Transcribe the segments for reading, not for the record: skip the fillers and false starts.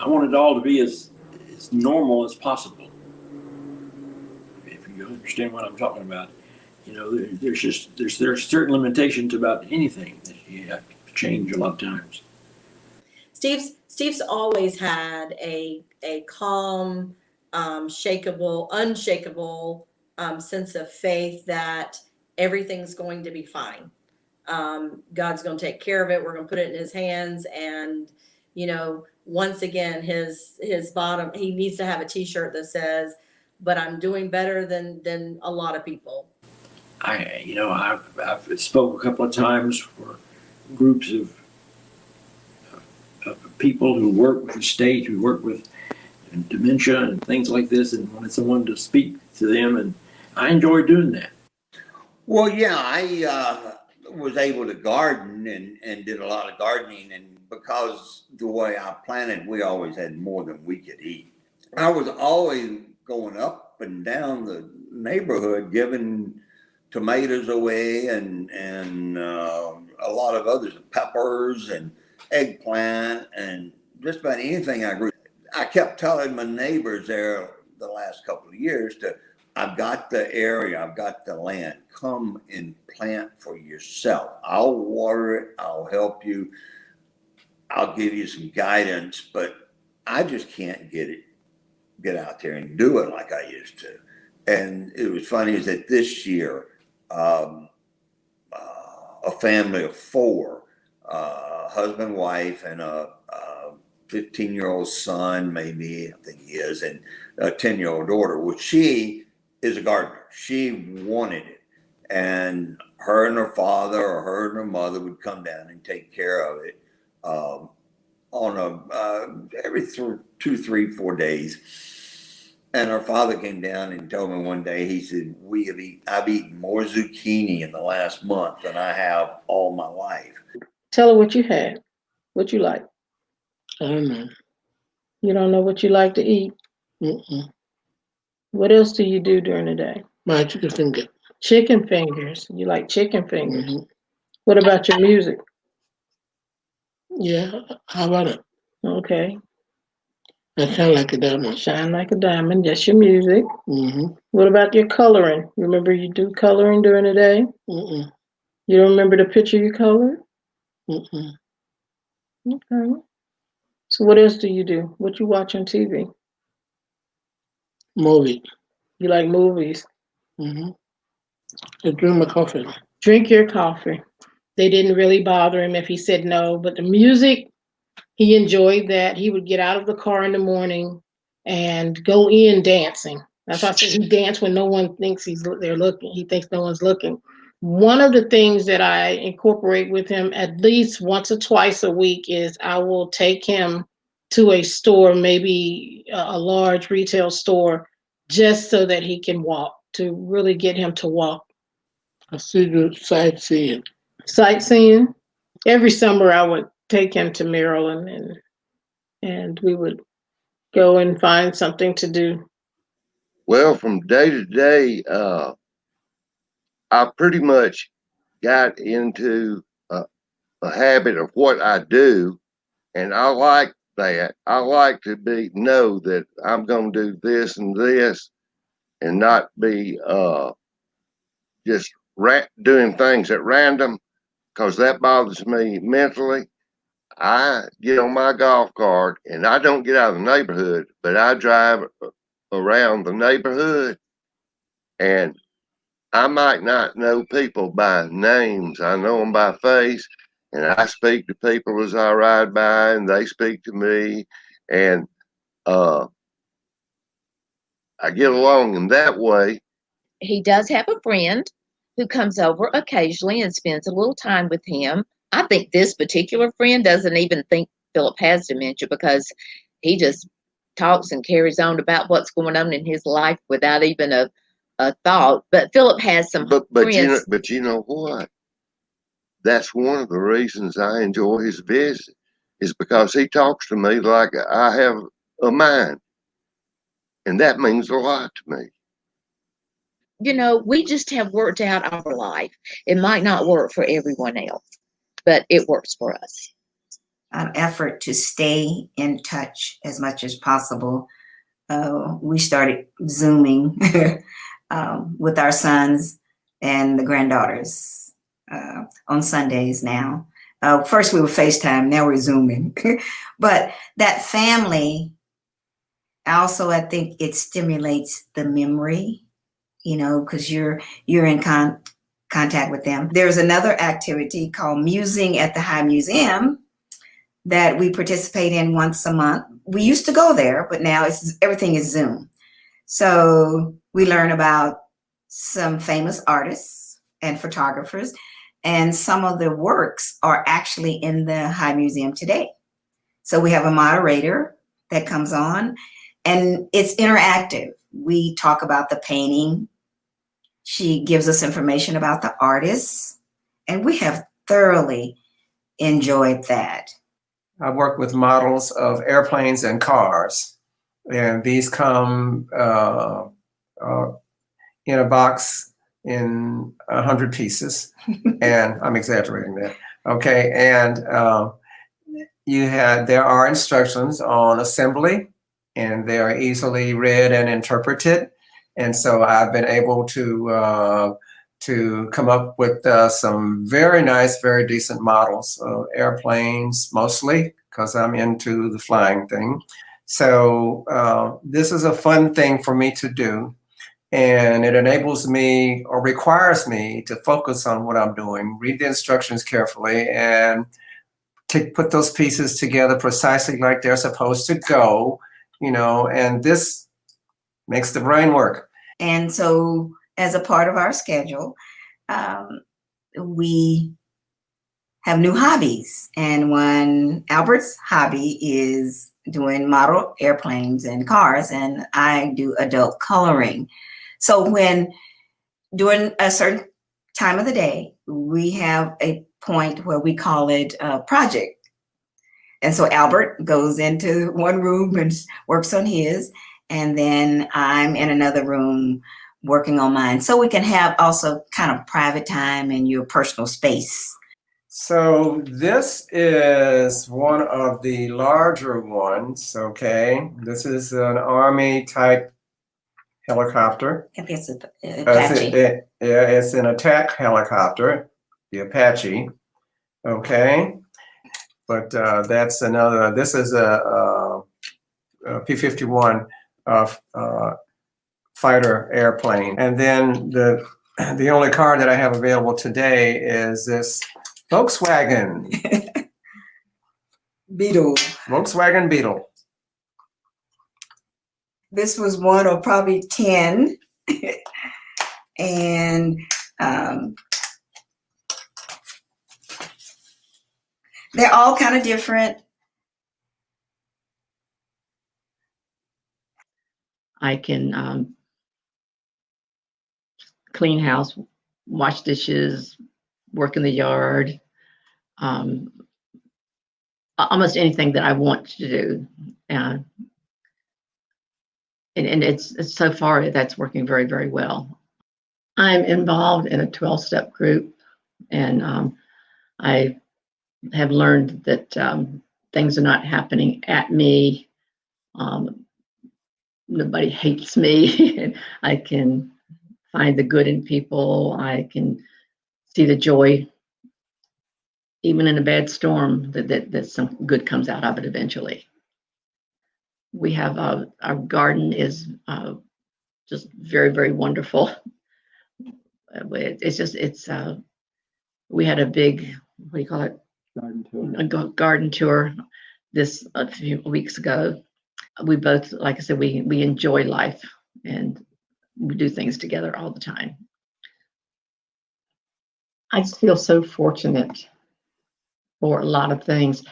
I want it all to be as normal as possible. If you understand what I'm talking about, there's certain limitations about anything that you have to change a lot of times. Steve's always had a calm, unshakable sense of faith that everything's going to be fine. God's going to take care of it. We're going to put it in his hands. And, once again, his bottom, he needs to have a t-shirt that says, but I'm doing better than a lot of people. I've spoke a couple of times for groups of people who work with the state, who work with dementia and things like this, and wanted someone to speak to them, and I enjoy doing that. Well, yeah, I was able to garden and did a lot of gardening, and because the way I planted, we always had more than we could eat. I was always going up and down the neighborhood giving tomatoes away and a lot of others, peppers and eggplant and just about anything I grew. I kept telling my neighbors there the last couple of years I've got the area, I've got the land, come and plant for yourself. I'll water it, I'll help you, I'll give you some guidance, but I just can't get out there and do it like I used to. And it was funny is that this year, a family of four, husband, wife, and a 15-year-old son, maybe, I think he is, and a 10-year-old daughter. Well, she is a gardener. She wanted it. And her and her father or her and her mother would come down and take care of it on every 2, 3, 4 days. And her father came down and told me one day, he said, I've eaten more zucchini in the last month than I have all my life. Tell her what you had, what you like. I don't know. You don't know what you like to eat? Mm-mm. What else do you do during the day? My chicken finger. Chicken fingers. You like chicken fingers. Mm-hmm. What about your music? Yeah, how about it? Okay. I shine like a diamond. Shine like a diamond. That's your music. Mm-hmm. What about your coloring? Remember you do coloring during the day? Mm-mm. You don't remember the picture you colored? Mm-mm. Okay. So what else do you do? What you watch on TV? Movie. You like movies? Mm-hmm. I drink my coffee. Drink your coffee. They didn't really bother him if he said no, but the music, he enjoyed that. He would get out of the car in the morning and go in dancing. That's why I said he danced when no one thinks they're looking. He thinks no one's looking. One of the things that I incorporate with him at least once or twice a week is I will take him to a store, maybe a large retail store, just so that he can walk, to really get him to walk. I see the sightseeing. Sightseeing. Every summer I would take him to Maryland and we would go and find something to do. Well, from day to day, I pretty much got into a habit of what I do, and I like that. I like to know that I'm going to do this and this, and not be just doing things at random, because that bothers me mentally. I get on my golf cart and I don't get out of the neighborhood, but I drive around the neighborhood, and I might not know people by names. I know them by face, and I speak to people as I ride by, and they speak to me, and I get along in that way. He does have a friend who comes over occasionally and spends a little time with him. I think this particular friend doesn't even think Phillip has dementia, because he just talks and carries on about what's going on in his life without even a thought. But Phillip has some friends. But you know what? That's one of the reasons I enjoy his visit, is because he talks to me like I have a mind, and that means a lot to me. We just have worked out our life. It might not work for everyone else, but it works for us. an effort to stay in touch as much as possible. We started Zooming with our sons and the granddaughters on Sundays now. First we were FaceTime, now we're Zooming. But that family, also, I think it stimulates the memory, you know, because you're in contact with them. There's another activity called Musing at the High Museum that we participate in once a month. We used to go there, but now everything is Zoom. So we learn about some famous artists and photographers, and some of the works are actually in the High Museum today. So we have a moderator that comes on, and it's interactive. We talk about the painting. She gives us information about the artists, and we have thoroughly enjoyed that. I work with models of airplanes and cars, and these come in a box in 100 pieces, and I'm exaggerating that. Okay, and there are instructions on assembly, and they are easily read and interpreted. And so I've been able to come up with some very nice, very decent models of airplanes, mostly because I'm into the flying thing. So this is a fun thing for me to do. And it enables me or requires me to focus on what I'm doing, read the instructions carefully, and put those pieces together precisely like they're supposed to go, you know, and this makes the brain work. And so as a part of our schedule, we have new hobbies. And one, Albert's hobby is doing model airplanes and cars, and I do adult coloring. So when during a certain time of the day, we have a point where we call it a project. And so Albert goes into one room and works on his, and then I'm in another room working on mine. So we can have also kind of private time in your personal space. So this is one of the larger ones, okay? This is an Army type helicopter. I think it's Apache. It's an attack helicopter, the Apache, okay? But that's another, this is a P-51 fighter airplane. And then the only car that I have available today is this Volkswagen. Beetle. Volkswagen Beetle. This was one of probably 10. And they're all kind of different. I can clean house, wash dishes, work in the yard, almost anything that I want to do. And it's so far that's working very, very well. I'm involved in a 12-step group, and I have learned that things are not happening at me. Nobody hates me. I can find the good in people. I can see the joy, even in a bad storm, that some good comes out of it eventually. We have our garden is just very, very wonderful. We had a big, what do you call it? Garden tour this a few weeks ago. We both, like I said, we enjoy life and we do things together all the time. I just feel so fortunate for a lot of things.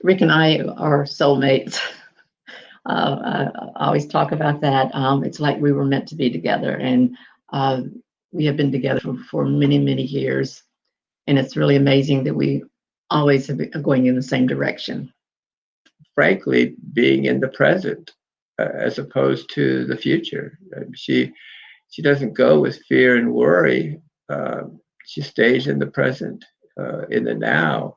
Rick and I are soulmates. I always talk about that. It's like we were meant to be together, and we have been together for many, many years. And it's really amazing that we always are going in the same direction. Frankly, being in the present as opposed to the future. She doesn't go with fear and worry. She stays in the present, in the now.